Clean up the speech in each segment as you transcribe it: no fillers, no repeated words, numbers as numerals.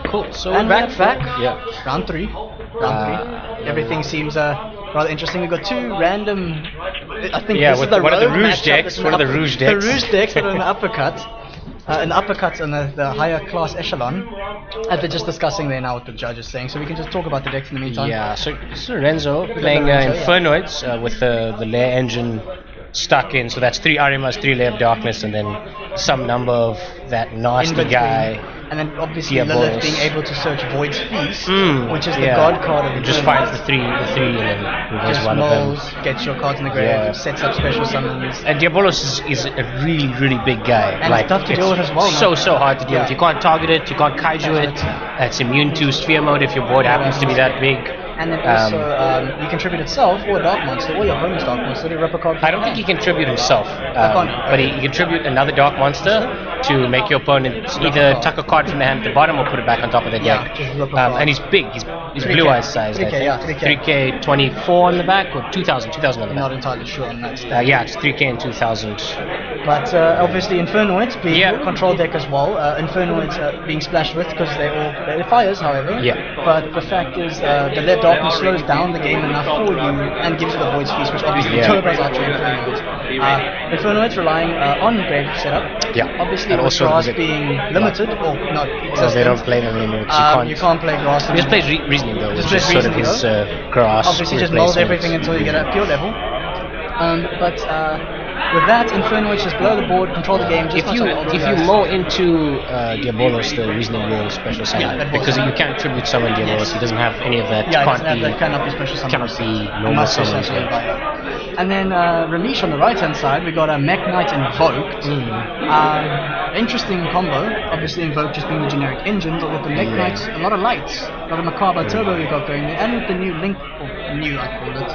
Cool. So And we're back. Yeah. Round three. Everything seems rather interesting. We've got two random. I think this with is the one of the rogue Rouge matchup decks. that's One of the an Rouge The decks. Rouge decks that are in the uppercut. In the uppercuts on the higher class echelon. And they're just discussing there now what the judge is saying. So we can just talk about the decks in the meantime. Yeah. So this is Lorenzo playing Lorenzo, Infernoids with the Lair engine stuck in. So that's 3 Arimas, 3 Lair of Darkness, and then some number of that nasty In between. guy. And then obviously Diabolos. Lilith being able to search Void's Feast, which is the yeah. god card of It just Inferno. finds the three, and then reveals Just one of them. molds, gets your cards in the grave, Yeah. sets up special summons. And Diabolos is a really, really big guy. And it's tough to deal with as well, So hard to deal with. You can't target it, you can't kaiju it. It's immune to sphere mode if your board happens to be that big. And then also, you can tribute itself or a Dark Monster, or your opponent's Dark Monster to rip a card. I don't think he can tribute himself, but he can tribute another Dark Monster to make your opponent either tuck a card from the hand at the bottom or put it back on top of the deck. just rip a card. And he's big, he's blue eyes sized, I 3K, think. yeah, 3K. 3K 24 on the back, or 2000 on the I'm back. not entirely sure on that stat. Yeah, it's 3K and 2000. But obviously Infernoids being Yeah. control deck as well. Infernoids being splashed with because they're fires, however. Yeah. But the fact is, the Lair Darkness slows down the game enough for you and gives you the Void's Feast, which obviously turbos out your Infernoids. Infernoids relying on grave setup. Yeah. Obviously, And with also grass because being limited or not existent. they don't play them anymore. You can't play grass. He just plays Reasoning though, which is sort of his grass. Obviously, just mold everything until you get at pure level. With that, Infernoids just blow the board, control the game. Just If you mull into Diabolos, the Reasoning will special summon, because you can't tribute summon Diabolos. He doesn't have any of that. Yeah, that cannot be special summon. Cannot be normal summons. And then Rimeesh on the right hand side, we got a Mekk-Knight Invoked. Interesting combo. Obviously, Invoked just being the generic engine, but with the Mekk-Knight, a lot of lights, a lot of Macabre Turbo we got going there, and with the new Link, or new I call it,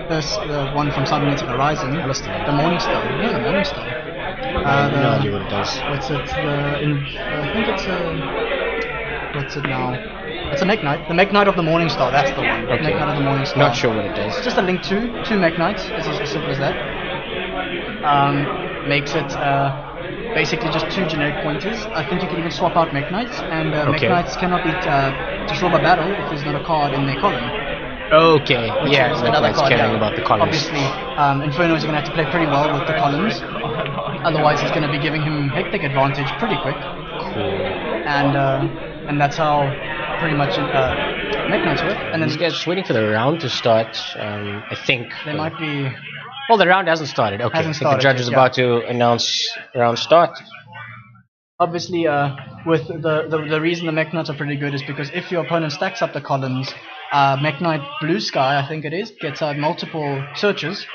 the one from Cybernetic Horizon, the Morning Star. Yeah, the Morning Star. No idea what it does. What's it? I think it's what's it now? It's a Mekk-Knight. The Mekk-Knight of the Morning Star. That's the one. Okay. Mekk-Knight of the Morning Star. Not sure what it does. It's just a link to two Mekk-Knights. It's as simple as that. Makes it basically just two generic pointers. I think you can even swap out Mekk-Knights, and Mekk-Knights cannot be destroyed by battle if there's not a card in their column. Okay, Which yeah, is another card. caring about the columns. Obviously, Infernoids are going to have to play pretty well with the columns. Otherwise, it's going to be giving him hectic advantage pretty quick. Cool. And that's how pretty much Mekk-Knights work. And then These guys just waiting for the round to start. I think they might be. Well, the round hasn't started. Okay, Hasn't I think the started judge yet, is yeah. about to announce round start. Obviously, with the reason the Mekk-Knights are pretty good is because if your opponent stacks up the columns, Mekk-Knight Blue Sky, I think it is, gets multiple searches.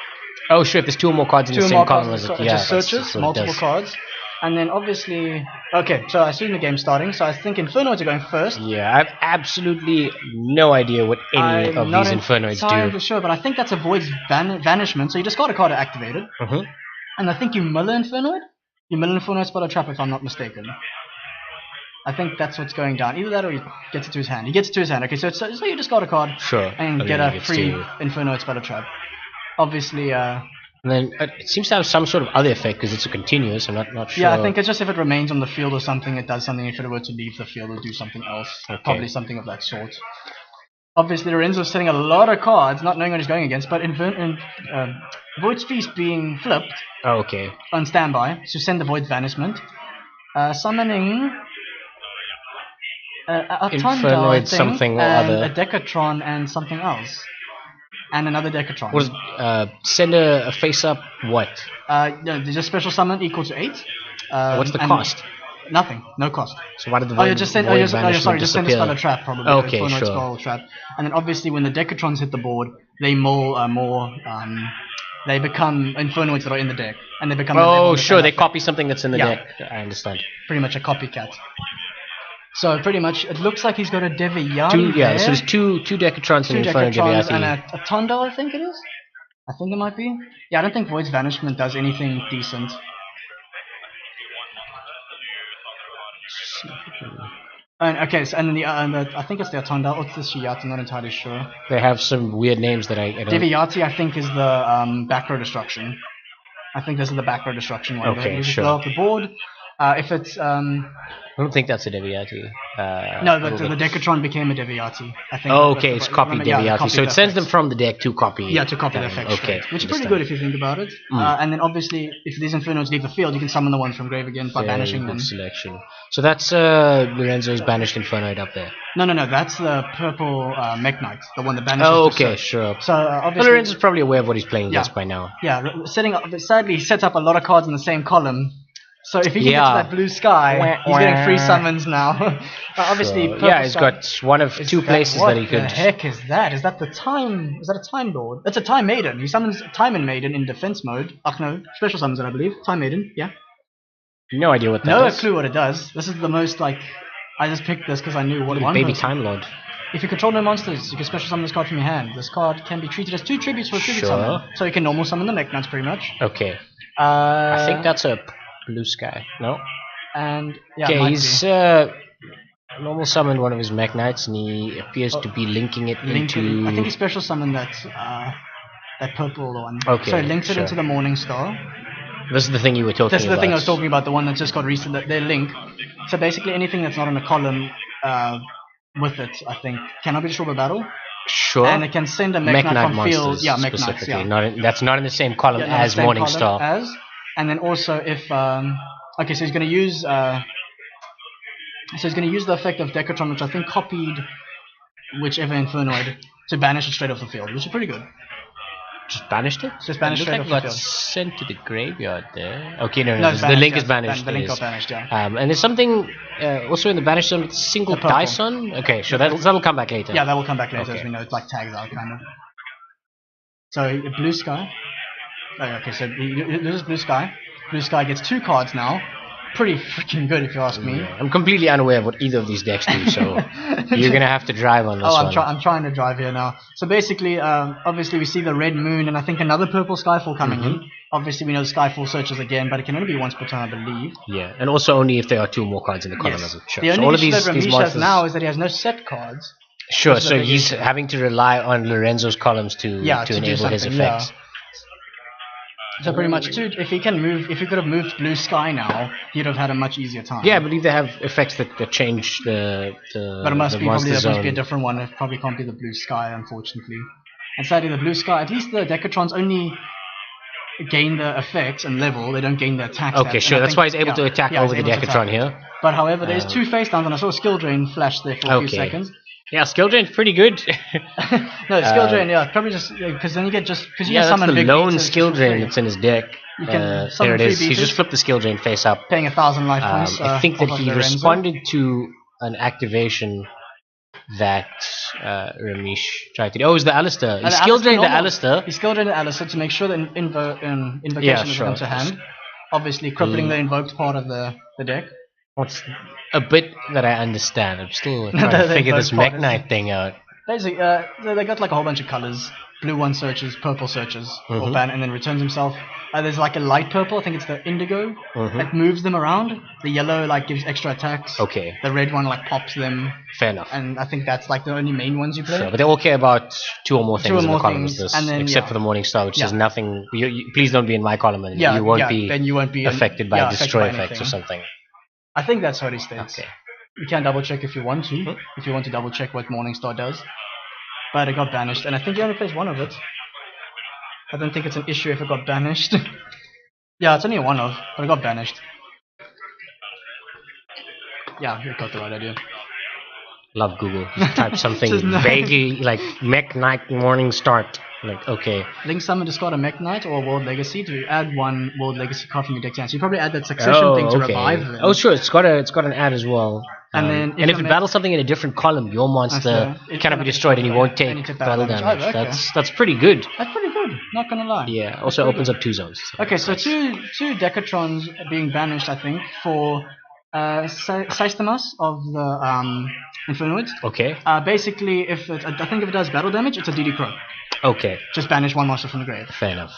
Oh, sure. If there's 2 or more cards in the same column as it, just searches, multiple cards. And then obviously, okay, so I assume the game's starting, so I think Infernoids are going first. Yeah, I have absolutely no idea what any of these Infernoids do. Sure, but I think that's a Void's Vanishment, so you discard a card to activate it. And I think you mill an Infernoid? You mill an Infernoid, spell a trap if I'm not mistaken. I think that's what's going down. Either that or he gets it to his hand. He gets it to his hand. Okay, so you discard a card and get a free Infernoid, spell a trap. Obviously, and then it seems to have some sort of other effect because it's a continuous. I'm not sure. Yeah, I think it's just if it remains on the field or something, it does something. If it were to leave the field, it'll do something else. Okay. Probably something of that sort. Obviously, Lorenzo's setting a lot of cards, not knowing what he's going against, but Void's Feast being flipped on standby, so send the Void's Vanishment. Summoning a Infernoid something or other. A Decatron and something else. And another Decatron. What is, send a face up what? Just special summon equal to 8. What's the cost? Nothing, no cost. So why did the just send a spell a trap probably. Okay, sure. Spell trap. And then obviously when the Decatrons hit the board, they mull more. They become Infernoids that are in the deck, and they become. Oh, sure, they copy something that's in the deck. I understand. Pretty much a copycat. So pretty much, it looks like he's got a Deviati. So there's two Decatrons in front of Deviati. And a Tondo, I think it is. I think it might be. Yeah, I don't think Void's Vanishment does anything decent. And okay, so and then I think it's the Atanda or it's the Shiat. I'm not entirely sure. They have some weird names that I don't. Deviati, I think, is the back row destruction. I think this is the back row destruction one. Okay, you sure. blow up the board. If it's I don't think that's a Deviati. no, but the Decatron became a Deviati. I think. Oh, okay, it's copied yeah, Deviati. So it sends them from the deck to copy. Yeah, to copy the effect. Okay, which is pretty good if you think about it. And then obviously, if these Infernoids leave the field, you can summon the ones from grave again by banishing them. Selection. So that's Lorenzo's banished Infernoid up there. No, that's the purple Mekk-Knight, the one that banishes. Oh, okay, sure. So obviously, Lorenzo's probably aware of what he's playing against by now. Yeah, setting up. Sadly, he sets up a lot of cards in the same column. So if he can get to that blue sky, he's getting free summons now. Obviously, yeah, he's got one of two places that he could. What the heck is that? Is that the time? Is that a time lord? That's a time maiden. He summons time and maiden in defense mode. No, special summons it, I believe. Time maiden, yeah. No idea what that is. No clue what it does. This is the most like. I just picked this because I knew what one. Baby Time Lord. If you control no monsters, you can special summon this card from your hand. This card can be treated as 2 tributes for a tribute summon. So you can normal summon the Mekk-Knights pretty much. Okay. I think that's a blue sky. No. And yeah. Okay, he's normal summoned one of his Mekk-Knights, and he appears to be linking it into. I think he special summoned that purple one. Okay. So he links it into the Morning Star. This is the thing you were talking about. This is the thing I was talking about, the one that just got recent. Their link. So basically, anything that's not in a column with it, I think, cannot be destroyed by battle. Sure. And it can send a Mekk-Knight from field. Yeah, Mekk-Knights. Yeah. That's not in the same column as Morning Star. And then also if okay, so he's going to use the effect of Decatron, which I think copied whichever Infernoid, to banish it straight off the field, which is pretty good. Just banished it? Just banished straight off the field. Sent to the graveyard there. Okay, no, the link is banished. The link got banished, yeah. And there's something also in the banished zone with single dice on. Okay, sure, that'll come back later. Yeah, that will come back later, as we know. It's like tags out, kind of. So, blue sky. Oh, okay, so this is blue sky. Blue sky gets 2 cards now. Pretty freaking good, if you ask me. I'm completely unaware of what either of these decks do, so you're gonna have to drive on this one. I'm trying to drive here now. So basically, obviously we see the red moon, and I think another purple Skyfall coming in. Obviously we know Skyfall searches again, but it can only be once per turn, I believe. Yeah, and also only if there are 2 more cards in the column as a show. The only issue that Rimeesh has now is that he has no set cards. Sure, so he's having to rely on Lorenzo's columns to enable his effects. Yeah. So pretty much, if he could have moved blue sky now, he'd have had a much easier time. Yeah, I believe they have effects that change the but it must be a different one. It probably can't be the blue sky, unfortunately. And sadly, the blue sky, at least the Decatrons only gain the effects and level. They don't gain the attack. Okay, sure. That's why he's able to attack over the Decatron here. But however, there's 2 face downs, and I saw skill drain flash there for a few seconds. Yeah, skill drain's pretty good. No, skill drain, yeah, probably just because then you get because you summon that's the big lone skill drain that's in his deck. There it is. He's just flipped the skill drain face up, paying 1,000 life points. I think that he responded to an activation that Rimeesh tried to do. Oh, it was the Alistair. He skill drained the Alistair. He skill drained the Alistair to make sure that invocation is into hand. Obviously, crippling the invoked part of the deck. What's a bit that I understand. I'm still trying to figure this Mekk-Knight thing out. Basically, they got like a whole bunch of colors. Blue one searches, purple searches, or ban, and then returns himself. There's like a light purple, I think it's the indigo, that moves them around. The yellow like gives extra attacks. Okay. The red one like pops them. Fair enough. And I think that's like the only main ones you play. Sure, but they all care about 2 or more things in the column, except for the Morning Star, which says nothing. Please don't be in my column, and you won't be affected by destroy effects or something. I think that's what he states. Okay. You can double check if you want to. If you want to double check what Morningstar does. But it got banished, and I think he only plays 1 of it. I don't think it's an issue if it got banished. Yeah, it's only a 1 of, but it got banished. Yeah, you got the right idea. Love Google. Just type something vaguely like Mekk-Knight Morning Start. Like, okay. Link summon to discard a Mekk-Knight or World Legacy to add 1 World Legacy card from your deck to hand. So you probably add that succession thing to revive them. Oh, sure. It's got an add as well. And if it battles something in a different column, your monster cannot be destroyed, and he won't take battle damage. That's pretty good. That's pretty good. Not gonna lie. Yeah. Also opens up 2 zones. Okay, so two Decatrons being banished, I think, for Systemas of the Infernoid. Okay. Basically, I think if it does battle damage, it's a DD Crow. Okay. Just banish 1 monster from the grave. Fair enough.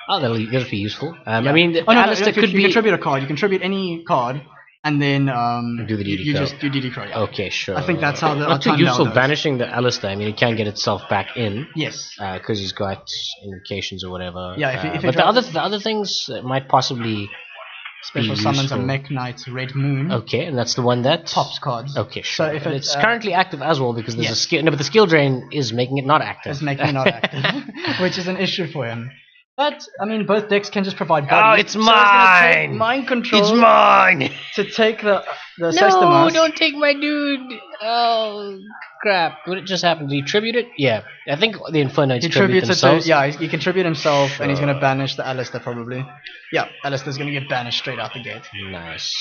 Oh, that'll be useful. I mean, Alistair could be. You contribute a card. You contribute any card, and then do the DD Crow. You just do DD Crow. Yeah. Okay, sure. I think that's how the. Not too useful banishing the Alistair. I mean, it can get itself back in. Yes. Because he's got invocations or whatever. Yeah. But the other things might possibly special summons a Mekk-Knight Red Moon. Okay, and that's the one that pops cards. Okay, sure. So if it's currently active as well because there's a skill. No, but the skill drain is making it not active. It's making it not active, which is an issue for him. But I mean, both decks can just provide body. Oh, it's mine! Take mind control. It's mine! To take the No, Sestimas. Don't take my dude! Oh, crap. What just happened? Did he tribute it? Yeah. I think the Infernoids tribute themselves. He can tribute himself, sure. And he's going to banish the Alistair probably. Yeah, Alistair's going to get banished straight out the gate. Nice.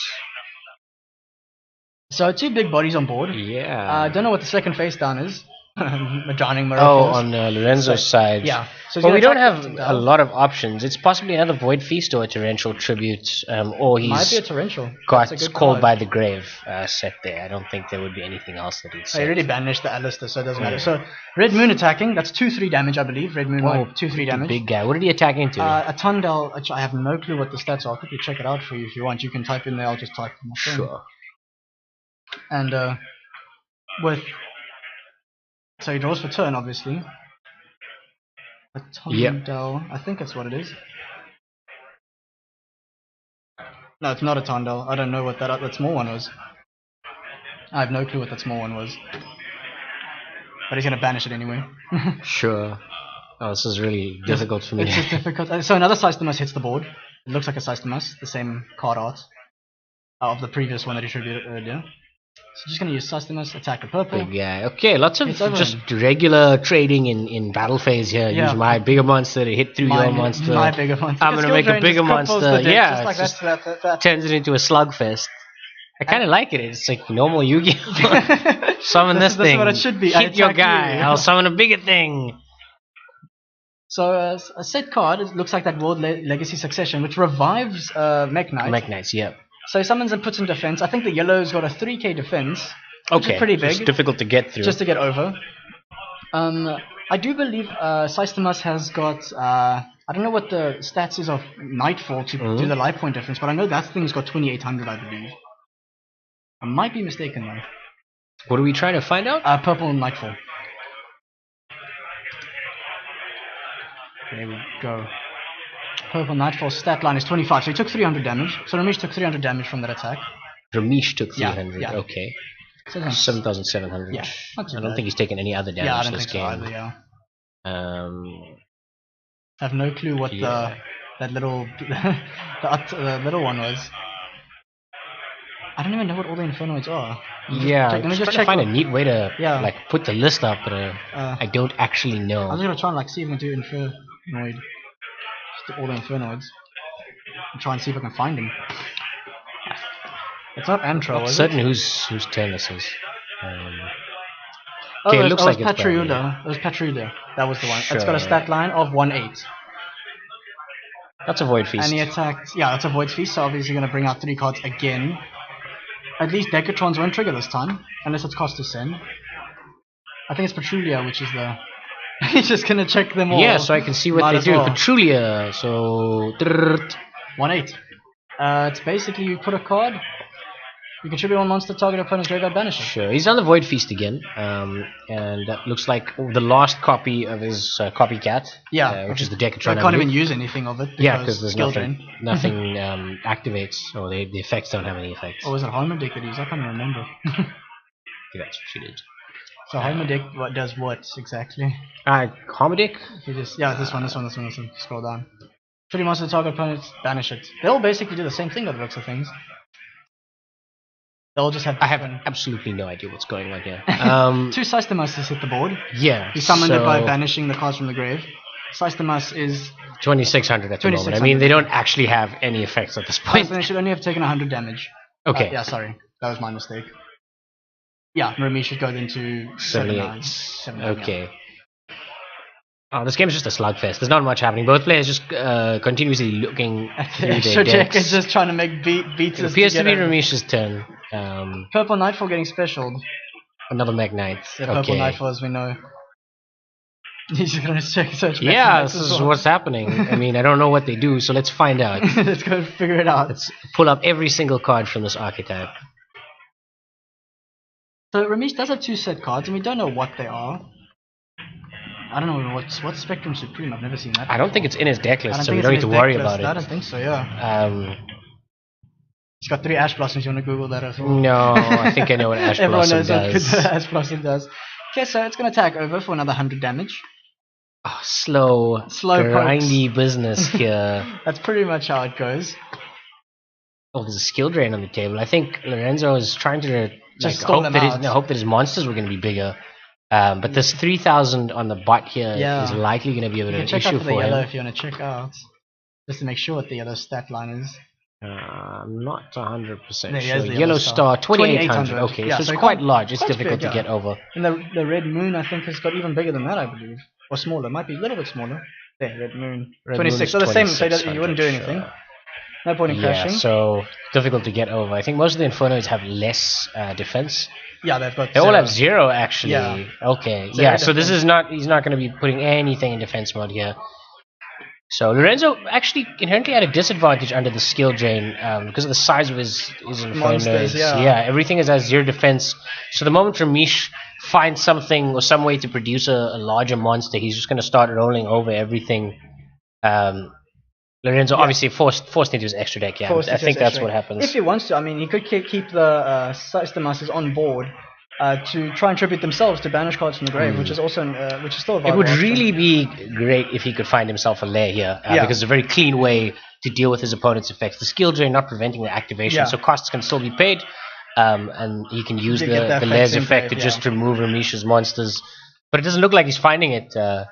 So 2 big bodies on board. Yeah. I don't know what the second face down is. Drowning Miraculous. Oh, on Lorenzo's side. Yeah. So well, we don't have a lot of options. It's possibly another Void Feast or a Torrential Tribute, or he's might be a Torrential. Got called by the grave set there. I don't think there would be anything else that he'd set. He already banished the Alistair, so it doesn't matter. So Red Moon attacking, that's 2/3 damage, I believe. Red Moon, 2/3 damage. Big guy. What did he attack into? A Tundel. I have no clue what the stats are. I'll quickly check it out for you if you want. You can type in there. I'll just type for my phone. Sure. And so he draws for turn, obviously. A Tundel, I think that's what it is. No, it's not a Tundel. I don't know what that small one was. I have no clue what that small one was. But he's going to banish it anyway. Sure. Oh, this is really difficult for me. It's just difficult. So another Sistemas hits the board. It looks like a Sistemas, the same card art of the previous one that he tributed earlier. So just going to use Sistemas, attack the purple. Big guy. Okay, lots of just regular trading in battle phase here. Yeah. Use my bigger monster to hit through your monster. My bigger monster. I'm going to make a bigger monster. Yeah, just like that. Turns it into a slugfest. I kind of like it. It's like normal YuGiOh. Summon this thing. That's what it should be. Hit your guy. I'll summon a bigger thing. So a set card, it looks like that World Legacy Succession, which revives Mekk-Knight. Mekk-Knights, yeah. So he summons and puts in defense. I think the yellow's got a 3k defense, which is pretty big. It's difficult to get through. Just to get over. I do believe Sistemas has got, I don't know what the stats is of Nightfall to do the life point difference, but I know that thing's got 2800, I believe. I might be mistaken though. What are we trying to find out? Purple Nightfall. There we go. Purple Nightfall stat line is 25, so he took 300 damage. So Rimeesh took 300 damage from that attack. Rimeesh took 300, yeah. Okay. 7,700. Yeah, I don't think he's taken any other damage this game. I don't think so either, I have no clue what that little the little one was. I don't even know what all the Infernoids are. Yeah, I'm just trying to find a neat way to like put the list up, but I don't actually know. I'm just gonna try and like see if I can do Infernoid. Just all the Infernoids. And try and see if I can find them. It's not Antro, I'm is certain it? whose turn this is. Okay, it looks like it's Patriuda. It was Patriuda. That was the one. Sure. It's got a stat line of 1/8. That's a Void Feast. And he attacked. Yeah, that's a Void Feast. So obviously going to bring out 3 cards again. At least Decatrons won't trigger this time, unless it's cost to send. I think it's Petrulia, which is the. He's just gonna check them all. Yeah, so I can see what they do. Petrulia, so 1/8. It's basically you put a card. You contribute 1 monster, target opponent's graveyard, banish it. Sure, he's done the Void Feast again, and that looks like the last copy of his copycat. Yeah, which is the Decatron. I can't even use anything of it. Because there's nothing activates, or the effects don't have any effects. Or was it Harmodic that he used? I can't even remember. Yeah, that's what she did. So Harmodic does what exactly? Harmodic? This one. Scroll down. Tribute monster, target opponents, banish it. They all basically do the same thing by the looks of things. They'll just have. I have absolutely no idea what's going on here. 2 Sistemas hit the board. Yeah. He summoned it by banishing the cards from the grave. Sistemas is 2600 at the moment. I mean, they don't actually have any effects at this point. They should only have taken 100 damage. Okay. Yeah, sorry, that was my mistake. Yeah, Rimeesh should go into 79. Okay. Oh, this game is just a slugfest. There's not much happening. Both players just continuously looking through their decks. Is just trying to make beats. It appears to be Rimeesh's turn. Purple Nightfall getting specialed. Another Mekk-Knight. Purple Nightfall, as we know. He's just gonna search. Yeah, this is what's happening. I mean, I don't know what they do, so let's find out. Let's go figure it out. Let's pull up every single card from this archetype. So Rimeesh does have 2 set cards, and we don't know what they are. I don't know what's Spectrum Supreme. I've never seen that. I don't think it's in his deck list, so we don't need to worry about it. I don't think so. Yeah. He's got 3 Ash Blossoms. You want to Google that as well? No, I think I know what Ash Blossom does. Everyone knows what Ash Blossom does. Okay, so it's going to attack over for another 100 damage. Oh, slow grindy business here. That's pretty much how it goes. Oh, there's a skill drain on the table. I think Lorenzo is trying to just hope that his monsters were going to be bigger. But this 3,000 on the bot here is likely going to be a bit of an issue for him. Check out for the yellow if you want to check out. Just to make sure what the yellow stat line is. I'm not 100% sure. The Yellow star, 2,800. Okay, so it's quite large. It's difficult to get over. And the red moon, I think, has got even bigger than that, I believe. Or smaller. Might be a little bit smaller. There, red moon. 26. So the same, so you wouldn't do anything. Sure. No point in crashing. Yeah, so difficult to get over. I think most of the Infernoids have less defense. Yeah, they've got They all have 0, actually. Yeah. Okay. Yeah, so this is not... He's not going to be putting anything in defense mode here. So Lorenzo actually inherently had a disadvantage under the skill drain because of the size of his Infernoids. Yeah, everything is at 0 defense. So the moment Rimeesh finds something or some way to produce a larger monster, he's just going to start rolling over everything. Lorenzo obviously forced into his extra deck. Yeah, I think that's what happens. If he wants to, I mean, he could keep the System Masters on board. To try and tribute themselves to banish cards from the grave, which is also which is still a viable It would really be great if he could find himself a Lair here, because it's a very clean way to deal with his opponent's effects. The skill drain not preventing the activation, so costs can still be paid, and he can use the Lair's effect to just remove Rimeesh's monsters. But it doesn't look like he's finding it, and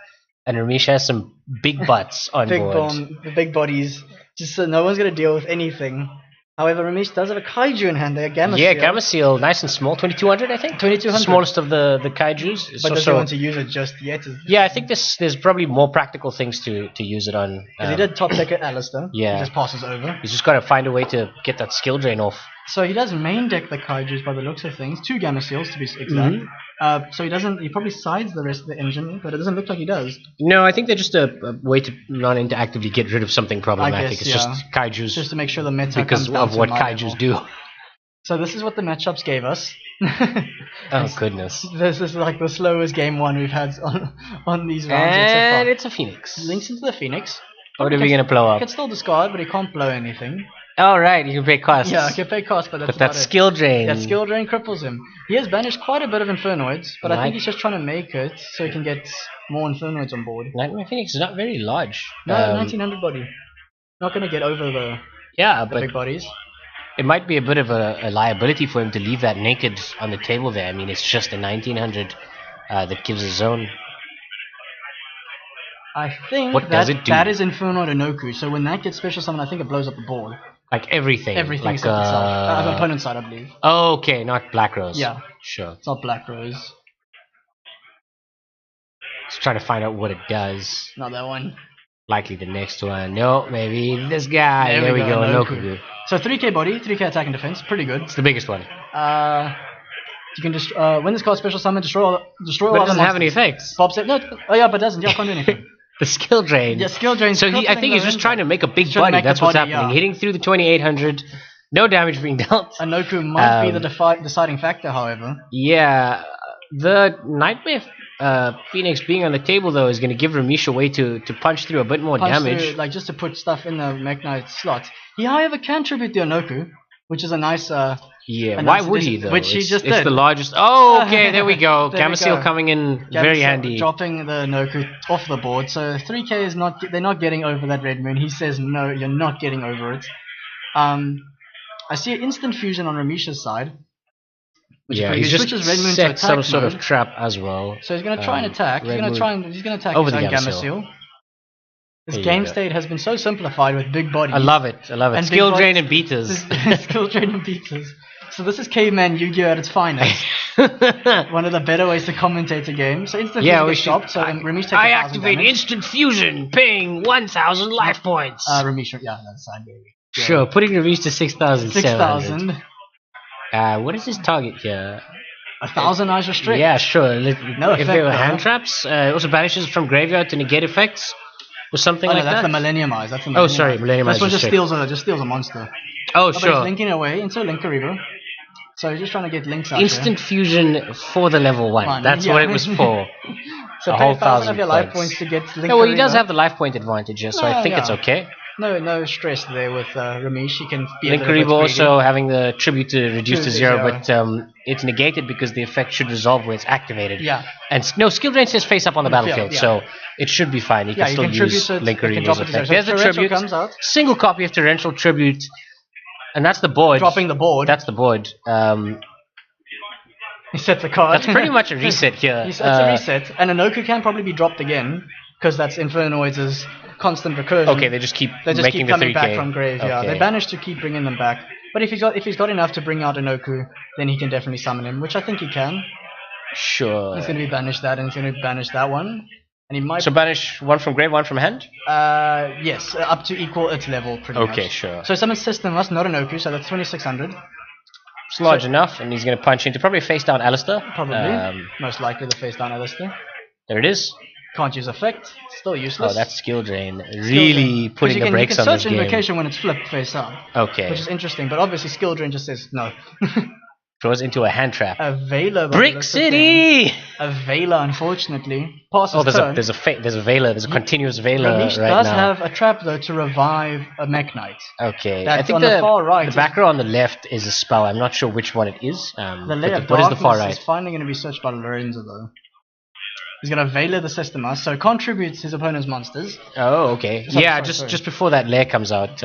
Rimeesh has some big butts on board. The big bodies, just so no one's going to deal with anything. However, Rimeesh does have a Kaiju in hand there, Gamma Seal. Yeah, Gamma Seal, nice and small, 2,200 I think? 2,200. Smallest of the Kaijus. But does he want to use it just yet? Yeah, I think there's probably more practical things to use it on. Because he did top deck at Alistair. Yeah. He just passes over. He's just got to find a way to get that skill drain off. So he does main deck the Kaijus by the looks of things. 2 Gamma Seals to be exact. So he probably sides the rest of the engine, but it doesn't look like he does. No, I think they're just a way to non-interactively get rid of something problematic. It's just Kaijus. Just to make sure the meta because of what Kaijus do. So this is what the matchups gave us. Oh goodness. This is like the slowest game 1 we've had on these rounds. And it's a Phoenix. Links into the Phoenix. What are we going to blow up? He can still discard, but he can't blow anything. Oh right, you can pay costs. Yeah, he can pay costs, but that's that skill drain. That skill drain cripples him. He has banished quite a bit of Infernoids, but I think he's just trying to make it so he can get more Infernoids on board. Nightmare Phoenix is not very large. No, 1900 body. Not going to get over the big bodies. It might be a bit of a liability for him to leave that naked on the table there. I mean, it's just a 1900 that gives a zone. I think that is Infernoid Inoku, so when that gets special summoned, I think it blows up the board. Like everything? Everything like, except itself. The opponent's side, I believe. Oh, okay, not Black Rose. Yeah. Sure. It's not Black Rose. Let's try to find out what it does. Not that one. Likely the next one. No, maybe this guy. There we go. Inoku. So 3k body, 3k attack and defense. Pretty good. It's the biggest one. You can just when this card special summon, destroy all but it doesn't have any effects. Bob said, no, but it doesn't. Yeah, I can't do anything. The skill drain. Yeah, skill drain. So I think he's just trying to make a big body. That's what's happening. Hitting through the 2,800. No damage being dealt. Inoku might be the deciding factor, however. Yeah. The Nightmare Phoenix being on the table, though, is going to give Rimeesh a way to punch through a bit more damage. Like, just to put stuff in the Mekk-Knight slot. He, however, can tribute the Inoku, which is a nice... why would he, though? Which he just did. It's the largest... Oh, okay, there we go. Gamma Seal coming in very handy. Dropping the Inoku off the board. So 3k is not... They're not getting over that red moon. He says, no, you're not getting over it. I see an instant fusion on Rimeesh's side. He just set some sort of trap as well. So he's going to try and attack. He's going to attack his own Gamma Seal. This game state has been so simplified with big bodies. I love it. And skill drain and beaters. Skill drain and beaters. So this is caveman Yu-Gi-Oh at its finest. One of the better ways to commentate a game. So instant fusion gets stopped. So Rimeesh takes I activate instant fusion, paying 1,000 life points. Rimeesh, that's fine, baby. Sure, putting Rimeesh to 6,700. 6,000. What is his target here? 1,000 eyes restrict. Yeah, sure. No if there were hand traps, it also banishes from graveyard to negate effects, or something like that. That's the Millennium Eyes. Millennium Eyes. This one just steals a monster. Oh, sure. But he's linking away into Linkariba. So he's just trying to get links out. Instant fusion for the level 1. That's what it was for. So pay 1,000 of your life points to get Linkariba. Yeah, well, he does have the life point advantage here, so I think it's okay. no stress there with Rimeesh. He can be I think Karibo also having the tribute to reduce to 0, but it's negated because the effect should resolve when it's activated. Yeah. And no, skill drain says face up on the battlefield, so it should be fine. You can still use Link Karibo's effect. There's the tribute. Comes out. Single copy of Torrential Tribute, and that's the board. Dropping the board. That's the board. He sets a card. That's pretty much a reset here. It's a reset, and Anoku can probably be dropped again because that's Infernoid's constant recursion. Okay, they just keep making the 3K. Coming back from graveyard. They managed to keep bringing them back. But if he's got enough to bring out Anoku, then he can definitely summon him, which I think he can. Sure. He's going to be banished that, and he's going to banish that one, and he might. So banish one from grave, one from hand. Yes, up to equal its level, pretty much. Okay, sure. So summon system must not Anoku, so that's 2600. It's large enough, and he's going to punch into probably face down Alistair. Probably. Most likely the face down Alistair. There it is. Can't use effect. Still useless. Oh, that's skill drain. Really putting the brakes on this game. You can search Invocation when it's flipped face up. Okay. Which is interesting, but obviously skill drain just says no. Throws into a hand trap. A Veiler. Brick City! A Veiler, unfortunately. Passes there's turn. There's a Veiler. There's a continuous Veiler Rimeesh right does now. have a trap, though, to revive a Mekk-Knight. Okay. That's I think on the far right. The back row on the left is a spell. I'm not sure which one it is. The Lair what is the far right? is finally going to be searched by Lorenzo, though. He's going to Veiler the Systema, so contributes his opponent's monsters. Oh, okay. Just before that Lair comes out.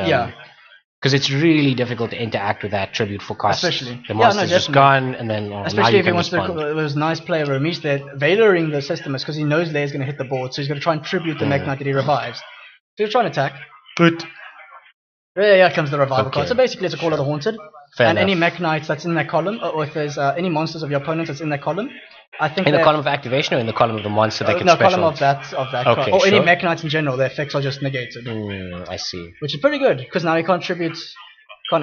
Because it's really difficult to interact with that tribute for cost. Especially. The monster's just gone, and then especially if he wants to. It was a nice play where Rimeesh there, Veilering the Systemas because he knows Lair's going to hit the board, so he's going to try and tribute the Mekk-Knight that he revives. So he's trying to attack. But here comes the revival card. So basically, it's a Call of the Haunted. Fair and enough. any Mekk-Knights that's in that column, or if there's any monsters of your opponent that's in that column, I think in the column of activation or in the column of the monster that can special? column of that card. Or any Mekk-Knights in general, their effects are just negated. I see. Which is pretty good, because now he can't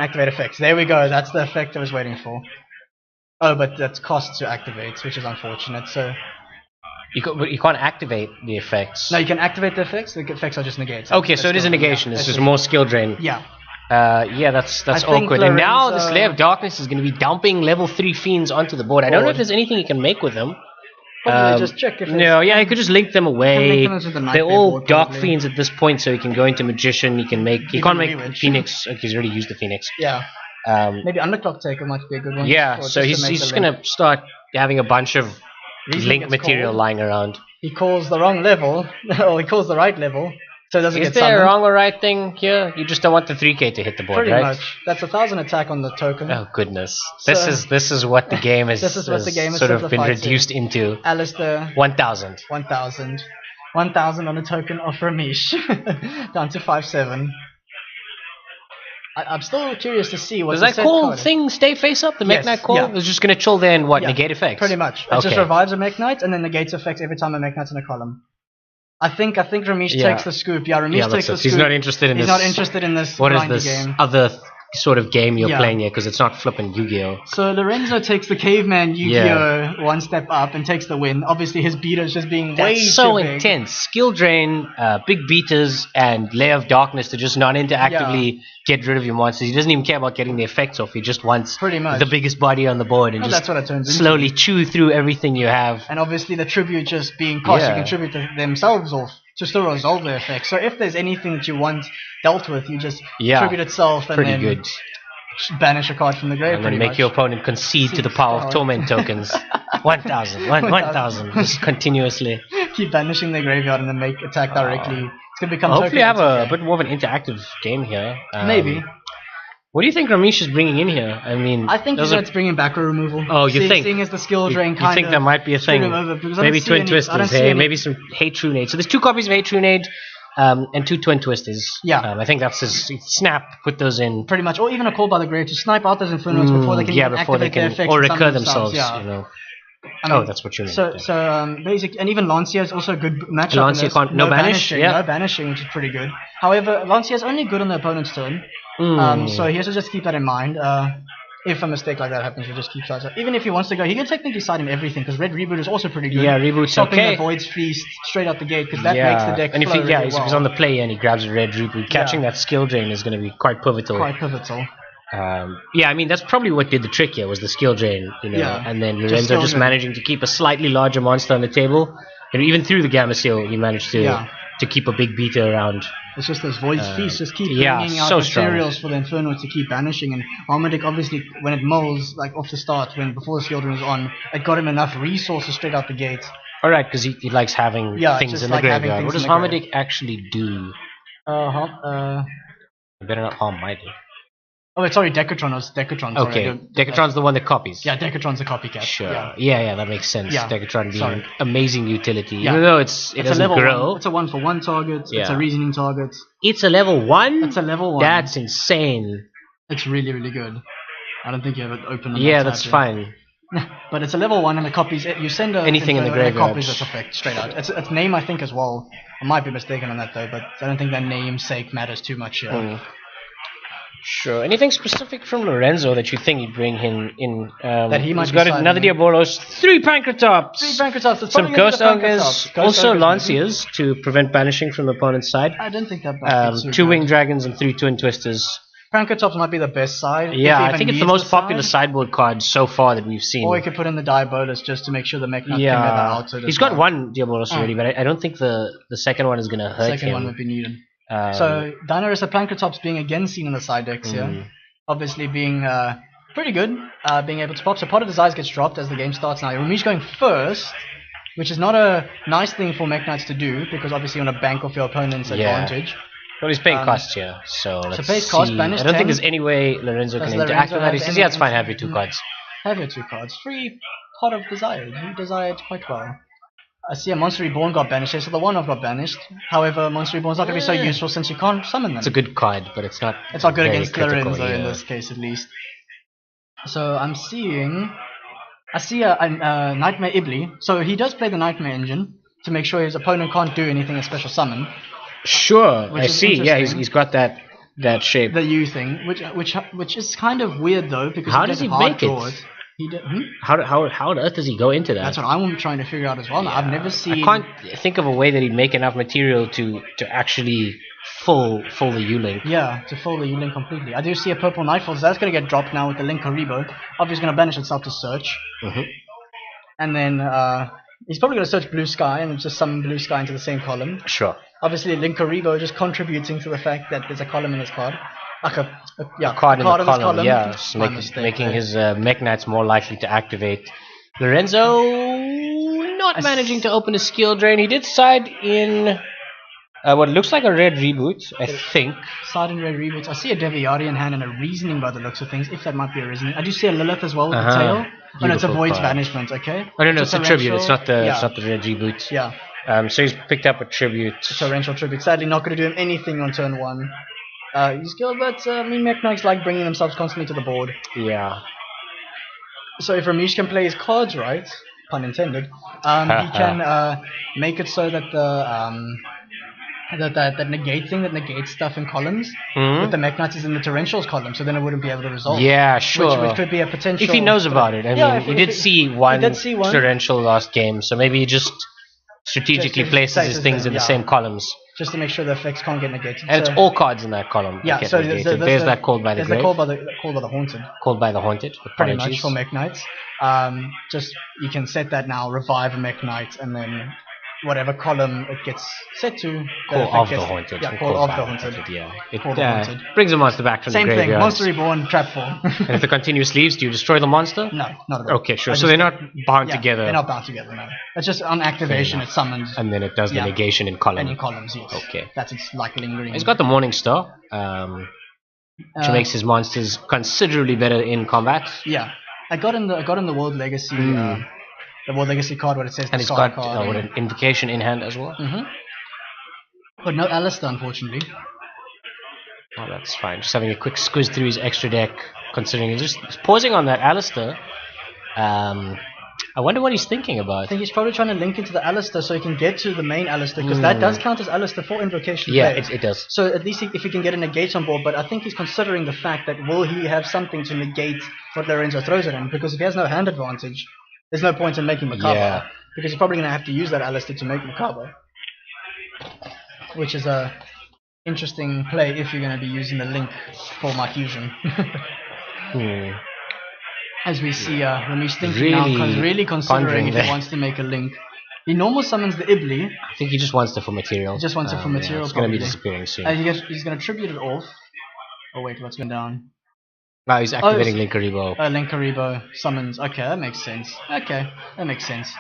activate effects. There we go, that's the effect I was waiting for. Oh, but that's cost to activate, which is unfortunate, so... You can't activate the effects. No, you can activate the effects are just negated. Okay, so it is a negation, it's just more skill drain. Yeah. That's awkward. And now this Lair of Darkness is going to be dumping level 3 fiends onto the board. I don't know if there's anything you can make with them. Probably just check if you could just link them away. They're all board, dark probably. fiends at this point, so you can go into Magician. You can't make Phoenix. Okay, he's already used the Phoenix. Yeah. Maybe Underclock Taker might be a good one. Yeah, so he's just going to start having a bunch of link material lying around. He calls the wrong level, or he calls the right level, so it doesn't get summoned. Is there a wrong or right thing here? You just don't want the 3K to hit the board, Pretty right? much. That's 1,000 attack on the token. Oh goodness, this is what the game is. This is what the game is sort of been reduced into. Alistair. 1,000. 1,000. 1,000 on a token of Rimeesh. Down to 5/7. I'm still curious to see what. Does that call thing stay face up? The Mekk-Knight call? It's just going to chill there and negate effects? Pretty much. It just revives a Mekk-Knight and then negates effects every time a Mekk-Knight's in a column. I think Rimeesh takes the scoop. Yeah, Rimeesh takes the scoop. He's not interested in this. He's not interested in this. What is this game. other sort of game you're playing here? Because it's not flipping YuGiOh. So Lorenzo takes the caveman YuGiOh one step up and takes the win. Obviously his beater's just being way too big. So intense. Skill drain, big beaters, and Lair of Darkness to just non-interactively get rid of your monsters. He doesn't even care about getting the effects off. He just wants the biggest body on the board and just that's what it turns slowly chew through everything you have. And obviously the tribute just being cost, you can tribute themselves off to still resolve their effects. So if there's anything that you want dealt with, you just tribute itself and then banish a card from the grave. And then make your opponent concede to the power of torment tokens. 1,000, 1,000, just continuously. Keep banishing their graveyard and then make attack directly. It's going to become hopefully have a bit more of an interactive game here. Maybe. What do you think Rimeesh is bringing in here? I mean, I think it's bringing back row removal. Oh, you think? Seeing as the skill drain you think that might be a thing? Maybe Twin Twisters, maybe some Hate Trunade. So there's 2 copies of Hate Trunade. And 2 Twin Twisters. Yeah. I think that's his snap, put those in. Pretty much. Or even a Call by the Grave to snipe out those Infernoids before they can activate their effects. Or recur themselves, you know. That's what you mean. So basic, and even Lancia is also a good matchup. Lancia can't, no banishing, no banishing, which is pretty good. However, Lancia is only good on the opponent's turn. So he has to just keep that in mind. If a mistake like that happens, he just keeps that. Even if he wants to go, he can technically side in everything because Red Reboot is also pretty good. Yeah, Reboot's stopping the Void's Feast straight out the gate because that makes the deck and flow if he's on the play and he grabs a Red Reboot, catching that skill drain is going to be quite pivotal. I mean that's probably what did the trick here was the skill drain, you know, and then Lorenzo just managing to keep a slightly larger monster on the table, and even through the Gamma Seal, he managed to keep a big beater around. It's just those Void's Feast just keep yeah, bringing out so materials for the Infernoid to keep banishing, and Armadic obviously when it molds like off the start, before the Shield Rune was on, it got him enough resources straight out the gate. Alright, because he likes having things in the graveyard. What does Armadic actually do? I better not harm my deck. Oh, sorry, Decatron was Decatron. Sorry, okay, Decatron's the one that copies. Yeah, Decatron's a copycat. Sure. Yeah, that makes sense. Yeah. Decatron being amazing utility. Yeah. Even though it doesn't a level grow. 1. It's a 1-for-1 target. It's a reasoning target. It's a level 1? It's a level 1. That's insane. It's really, really good. I don't think you have it open on yeah, that's fine. But it's a level 1 and it copies it. You send anything in the graveyard. And it copies its effect straight out. It's name, I think, as well. I might be mistaken on that though, but I don't think that namesake matters too much here. Sure. Anything specific from Lorenzo that you think he'd bring in? That he might he's got another Diabolos, 3 Pancratops, 3 Pancratops, some Ghost Ogres, also Lanciers to prevent banishing from the opponent's side. I don't think that 2 Winged Dragons and 3 Twin Twisters. Pancratops might be the best side. Yeah, I think it's the most popular sideboard card so far that we've seen. Or you could put in the Diabolos just to make sure the Mekk-Knight can never out it. He's got one Diabolos already, but I don't think the second one is going to hurt him. The second one would be needed. So Dinarisa Pancratops being again seen in the side decks here. Obviously being pretty good, being able to pop. So Pot of Desires gets dropped as the game starts now. Rimeesh going first, which is not a nice thing for Mekk-Knights to do, because obviously you want to bank off your opponent's advantage. Well, he's paying cost here, so let's see. Cost, banish I don't think there's any way Lorenzo can interact with that. He says, yeah, it's fine, have your 2 cards. Have your 2 cards. Free Pot of Desire. You desired quite well. I see a Monster Reborn got banished, so the 1-off got banished. However, Monster Reborn's not going to be so useful since you can't summon them. It's a good card, but it's not good against Lorenzo in this case, at least. So I see a Nightmare Ibli. So he does play the Nightmare engine to make sure his opponent can't do anything as special summon. Sure, I see. Yeah, he's got that shape. The U thing, which is kind of weird though, because how does he make it? How on earth does he go into that? That's what I'm trying to figure out as well. Yeah. I've never seen. I can't think of a way that he'd make enough material to actually full the U-Link. Yeah, to full the U-Link completely. I do see a purple Nightfall, so that's going to get dropped now with the Link Karibo. Obviously going to banish itself to search. And then he's probably going to search Blue Sky and just summon Blue Sky into the same column. Sure. Obviously Link Karibo just contributing to the fact that there's a column in his card. A card in the column, yeah, making his Mekk-Knights more likely to activate. Lorenzo not managing to open a skill drain. He did side in what looks like a red reboot, I think. Side in red reboot. I see a Deviarian hand and a Reasoning by the looks of things, if that might be a Reasoning. I do see a Lilith as well with the tail. Oh no, it's a Void's Banishment, okay? Oh no, it's a Tribute, it's not the red reboot. Yeah. So he's picked up a Tribute. Torrential Tribute. Sadly not going to do him anything on turn 1. He's good, but Mekk-Knights like bringing themselves constantly to the board. Yeah. So if Rimeesh can play his cards right, pun intended, he can make it so that the that negate thing that negates stuff in columns with the Mekk-Knights is in the Torrentials column, so then it wouldn't be able to resolve. Yeah, sure. Which could be a potential. If he knows about it, I mean, he did see one Torrential last game, so maybe he just strategically places his things in the same columns. Just to make sure the effects can't get negated. And it's all cards in that column. Yeah, so there's that Called by the Grave. Called by the Haunted. Called by the Haunted. Pretty much for Mekk-Knights. Just you can set that now, revive a Mekk-Knight, and then whatever column it gets set to. Call of the Haunted. Yeah, Call of the Haunted. Yeah, it brings a monster back from the graveyard. Same thing, Monster Reborn, trap form. And if the continuous leaves, do you destroy the monster? No, not at all. Okay, sure. So they're not bound together. They're not bound together, no. It's just on activation, it summons. And then it does the negation in column. In columns, yes. Okay. That's like lingering. He's got the Morning Star, which makes his monsters considerably better in combat. Yeah. I got in the World Legacy the World Legacy card where it says and the it's got card. An Invocation in hand as well. But no Alistair, unfortunately. Oh, that's fine. Just having a quick squiz through his extra deck, considering he's just pausing on that Alistair. I wonder what he's thinking about. I think he's probably trying to link into the Alistair so he can get to the main Alistair, because that does count as Alistair for Invocation. Yeah, it does. So at least if he can get a negate on board, but I think he's considering the fact that will he have something to negate what Lorenzo throws at him, because if he has no hand advantage, there's no point in making Macabre, because he's probably going to have to use that Alistair to make Macabre, which is a interesting play if you're going to be using the link for my fusion. As we see Rimeesh thinking now, really considering if he wants to make a link. He normal summons the Ibli. I think he just wants it for material. He just wants it for material. Yeah, it's going to be disappearing soon. He's going to tribute it off. Oh wait, what's going down? No, he's activating Linkaribo. Linkaribo summons. Okay, that makes sense. Okay, that makes sense.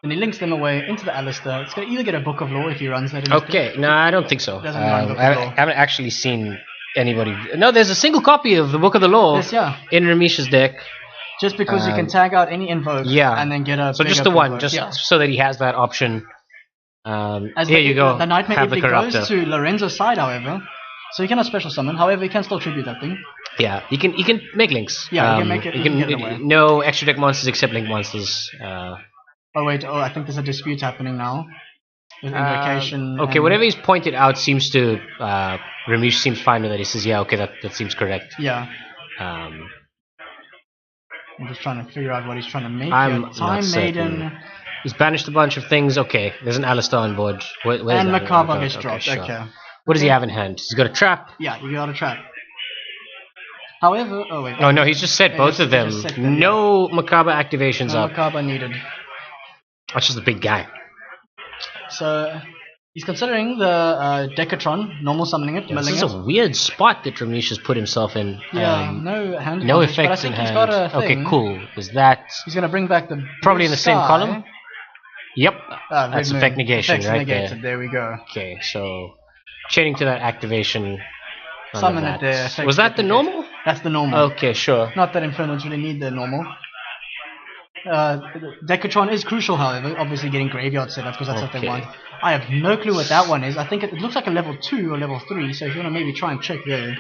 And he links them away into the Alistair. It's going to either get a Book of Law if he runs that. Okay, no, I don't think so. I haven't actually seen anybody. No, there's a single copy of the Book of the Law in Rimeesh's deck. Just because you can tag out any invoke and then get a. So just the one, so that he has that option. Here you go. The Nightmare Ibli goes to Lorenzo's side, however, so he cannot special summon. However, he can still tribute that thing. Yeah, he can make links. Yeah, he can make it. He can get it away. No extra deck monsters except link monsters. Oh wait, I think there's a dispute happening now. With Invocation. Okay, whatever he's pointed out seems to Rimeesh seems fine with that. He says, yeah, okay, that seems correct. Yeah. I'm just trying to figure out what he's trying to make. Time Maiden. He's banished a bunch of things. Okay, there's an Alistair on board. And Macabre gets dropped. Sure. Okay. What does he have in hand? He's got a trap. Yeah, you got a trap. However, oh wait. Oh no, he's just set both of them. No Macabre activations up. Macabre needed. That's just a big guy. So he's considering the Decatron, normal summoning it. This is a weird spot that Rimeesh has put himself in. Yeah, no hand. No effects in hand. Okay, cool. Is that? He's gonna bring back the probably in the same column. Yep, that's effect negation right there. There we go. Okay, so chaining to that activation. Summon it there. Was that the normal? That's the normal. Okay, sure. Not that Infernoids really need the normal. Decatron is crucial, however, obviously getting graveyard set up because that's what they want. I have no clue what that one is. I think it looks like a level 2 or level 3, so if you want to maybe try and check there.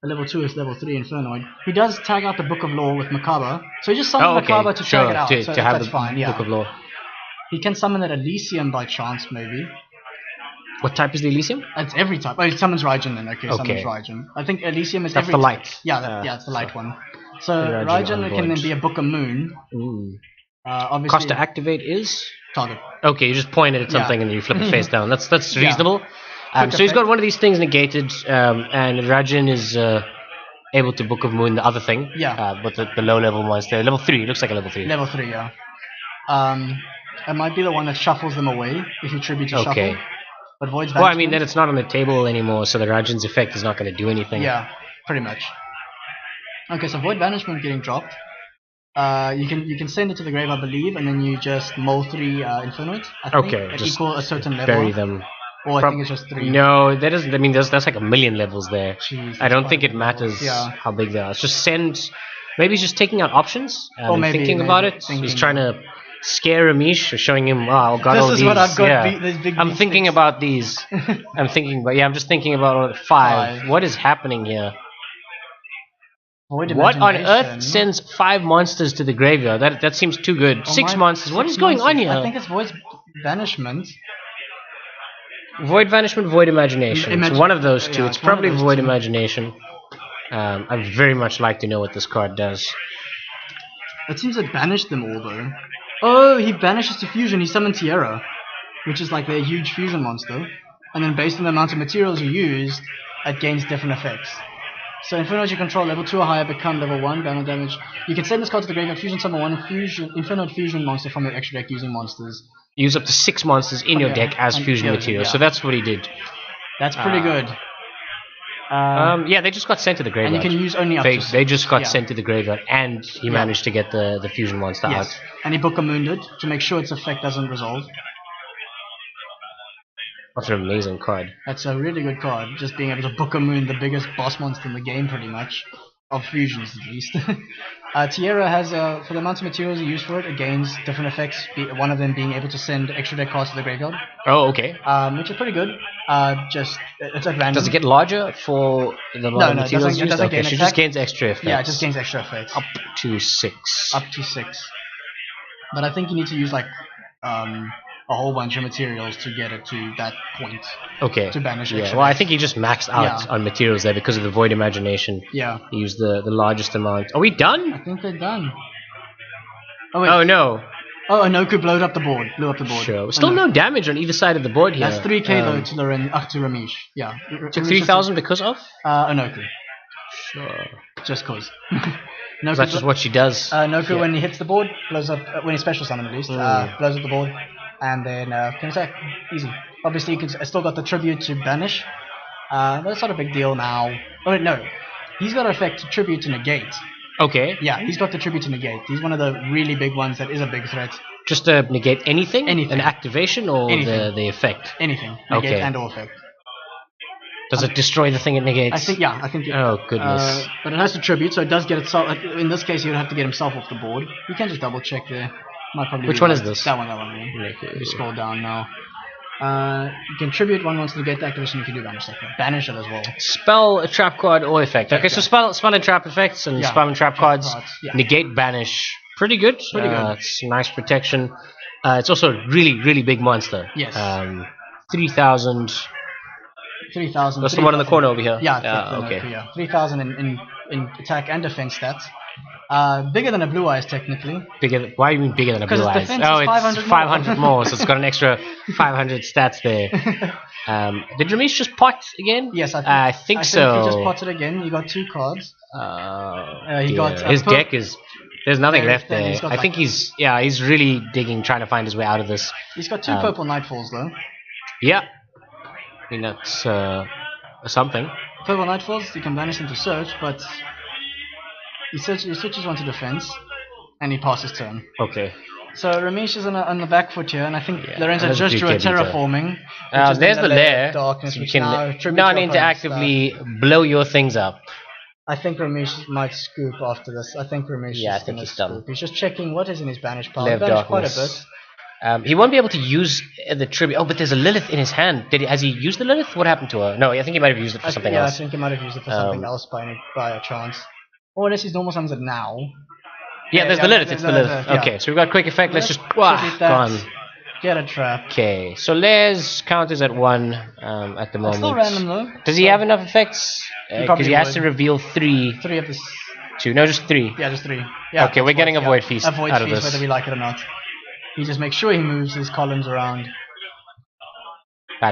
A level 2 is level 3 Infernoid. He does tag out the Book of Law with Macabre, so he just summons Macabre to tag it out, so to have that's the fine, yeah. Book of Law. He can summon that Elysium by chance, maybe. What type is the Elysium? It's every type. Oh, he summons Raijin then, summons Raijin. I think Elysium is every type. That's the light. Yeah, it's the light one. So Raijin can then be a Book of Moon. Obviously, cost to activate is? Target. Okay, you just point at something and you flip it face down. That's reasonable. So he's got one of these things negated, and Raijin is able to Book of Moon the other thing. Yeah. But the low level monster, level 3. It looks like a level 3. Level 3, yeah. It might be the one that shuffles them away if you tribute to shuffle. But Void's well, I mean, then it's not on the table anymore, so the Raijin's effect is not going to do anything. Yeah, pretty much. Okay, so Void Banishment getting dropped. You can send it to the grave, I believe, and then you just mull 3 Infernoids. Okay, just equal a certain level. Bury them. Or I think it's just 3. No, that doesn't. I mean, that's like a million levels there. Jeez, I don't think it matters how big they are. It's just send. Maybe he's just taking out options and thinking about it. He's trying to scare Rimeesh, showing him, oh, I've got all these. This is what I've got. I'm thinking about these. I'm just thinking about 5. What is happening here? What on earth sends 5 monsters to the graveyard? That seems too good. 6 monsters. What is going on here? I think it's Void's Banishment. Void Banishment, Void Imagination. It's one of those two. It's probably Void Imagination. I'd very much like to know what this card does. It seems to banish them all, though. Oh, he banishes to fusion. He summons Tierra, which is like their huge fusion monster. And then based on the amount of materials you used, it gains different effects. So Infernoid you control level 2 or higher become level 1, banner damage. You can send this card to the graveyard, fusion summon 1 Infernoid fusion monster from your extra deck using monsters. Use up to 6 monsters in your deck as fusion material. So that's what he did. That's pretty good. Yeah, they just got sent to the graveyard. And you can use only up to 6. They just got sent to the graveyard, and he managed to get the fusion monster out. And he Book of Mooned it to make sure its effect doesn't resolve. That's an amazing card. That's a really good card. Just being able to Book of Moon, the biggest boss monster in the game, pretty much. Of fusions, at least. Tierra has, for the amount of materials you use for it, it gains different effects. One of them being able to send extra deck cards to the graveyard. Oh, okay. Which is pretty good. It's at random. Does it get larger for the materials used? Okay, she just gains extra effects. Yeah, it just gains extra effects. Up to 6. Up to 6. But I think you need to use, like, a whole bunch of materials to get it to that point. Okay. To banish extra. Well, I think he just maxed out on materials there because of the Void Imagination. Yeah. He used the largest amount. Are we done? I think they're done. Oh, wait. Oh, no. Oh, Anoku blew up the board. Sure. Still no damage on either side of the board here. That's 3k though to Rimeesh. Yeah. Took 3,000 because of? Anoku. Sure. Just cause. That's just what she does. Anoku, when he hits the board, blows up, when he special summon at least, blows up the board. and then can attack. Easy. Obviously, you can still got the tribute to banish. But it's not a big deal now. Oh wait, no. He's got an effect to tribute to negate. Okay. Yeah, he's got the tribute to negate. He's one of the really big ones that is a big threat. Just to negate anything? Anything. An activation or Anything. the effect? Anything. Negate Okay. and or effect. Does it destroy the thing it negates? I think, yeah, I think. Oh, goodness. But it has to tribute, so it does get itself. In this case, he would have to get himself off the board. You can just double check there. Might probably Which be one right. is this? That one. Yeah. Okay. You scroll down now. You can tribute one once to get the activation if you do banish that. Banish it as well. Spell, a trap card, or effect. Okay, so spell and trap effects and spell and trap cards. Yeah. Negate, banish. Pretty good. Pretty good. It's nice protection. It's also a really, really big monster. Yes. 3,000. 3,000. That's the one in the corner over here. Yeah. Okay. Yeah. 3,000 in attack and defense stats. Bigger than a blue eyes technically. Bigger? Why do you mean bigger than a blue eyes? Defense Oh, is it's 500 more, so it's got an extra 500 stats there. Did Rimeesh just pot again? Yes, I think so. He just potted again. You got 2 cards. He got his deck is. There's nothing left there. I think he's really digging, trying to find his way out of this. He's got 2 purple Nightfalls though. Yeah. I mean that's something. Purple Nightfalls, you can banish into search, but he switches one to defense, and he passes turn. Okay. So Rimeesh is on the back foot here, and I think Lorenzo just drew a terraforming. There's the Lair. Darkness, You which can now non-interactively blow your things up. I think Rimeesh might scoop after this. I think Rimeesh is going to scoop. He's just checking what is in his banish pile. He banished quite a bit. He won't be able to use the tribute. Oh, but there's a Lilith in his hand. Has he used the Lilith? What happened to her? No, I think he might have used it for something else. I think he might have used it for something else by a chance. Or unless he's normal summons it now. Yeah, there's the Lilith. It's the Lilith. Okay, so we've got quick effect. Let's just gone. Get a trap. Okay, so Lair's count is at 1 at the moment. Still random though. Does he have enough effects? Because he has to reveal 3. 3 of this. 2. No, just 3. Yeah, just 3. Yeah. Okay, we're getting a Void Feast out of this. Whether we like it or not. He just makes sure he moves his columns around.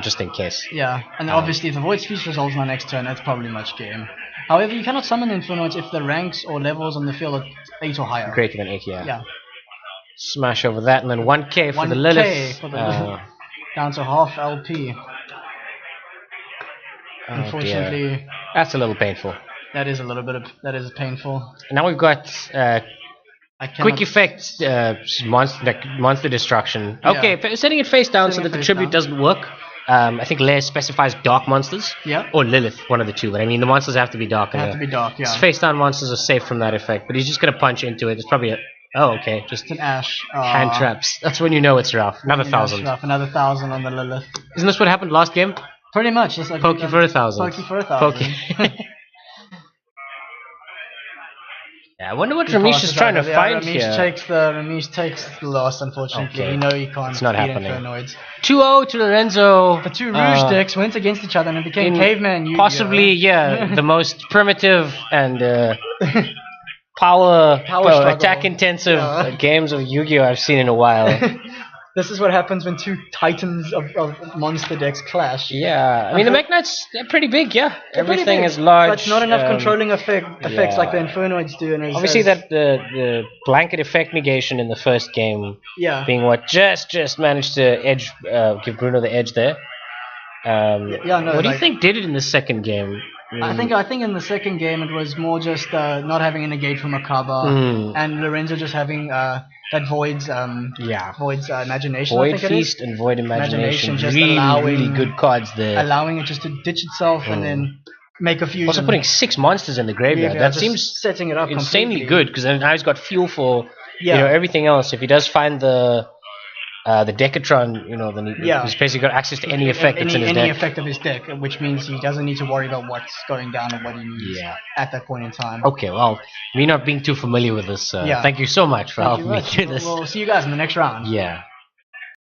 Just in case. Yeah, and obviously if the Void Feast resolves my next turn, that's probably much game. However, you cannot summon Infernoid if the ranks or levels on the field are 8 or higher. Greater than 8, yeah. Yeah. Smash over that, and then 1k for the Lilith. Down to half LP. Unfortunately, dear. That's a little painful. That is a little bit that is painful. And now we've got quick effect monster destruction. Okay, setting it face down so that the tribute doesn't work. I think Lair specifies dark monsters. Yeah. Or Lilith, one of the two. But I mean, the monsters have to be dark. They have to be dark, yeah. Face down monsters are safe from that effect, but he's just gonna punch into it. It's probably a. Oh, okay. Just an ash. Hand traps. That's when you know it's rough. Another 1,000. Another 1,000 on the Lilith. Isn't this what happened last game? Pretty much. Just like Pokey for 1,000. Pokey for 1,000. Yeah, I wonder what Rimeesh is trying to find here. Rimeesh takes the loss, unfortunately. Okay. You know he can't. It's not happening. Infernoids. 2-0 to Lorenzo. The 2 Rouge decks went against each other and it became Caveman YuGiOh. Possibly, yeah, the most primitive and power attack-intensive games of Yu-Gi-Oh! I've seen in a while. This is what happens when 2 titans of monster decks clash. Yeah, I mean the Mekk-Knights, they're pretty big, yeah. Everything is large. But not enough controlling effects like the Infernoids do. And obviously that the blanket effect negation in the first game being what just managed to give Bruno the edge there. What do you think did it in the second game? I think in the second game it was more just not having a negate from Akaba and Lorenzo just having that Void's imagination. Void Feast and Void Imagination. Really good cards there. Allowing it just to ditch itself and then make a fusion. Also putting 6 monsters in the graveyard. That seems setting it up insanely good because now he's got fuel for everything else. If he does find the Decatron, then he's basically got access to any effect that's in his deck. Any effect of his deck, which means he doesn't need to worry about what's going down and what he needs at that point in time. Okay, well, me not being too familiar with this, thank you so much for helping me through this. We'll see you guys in the next round. Yeah.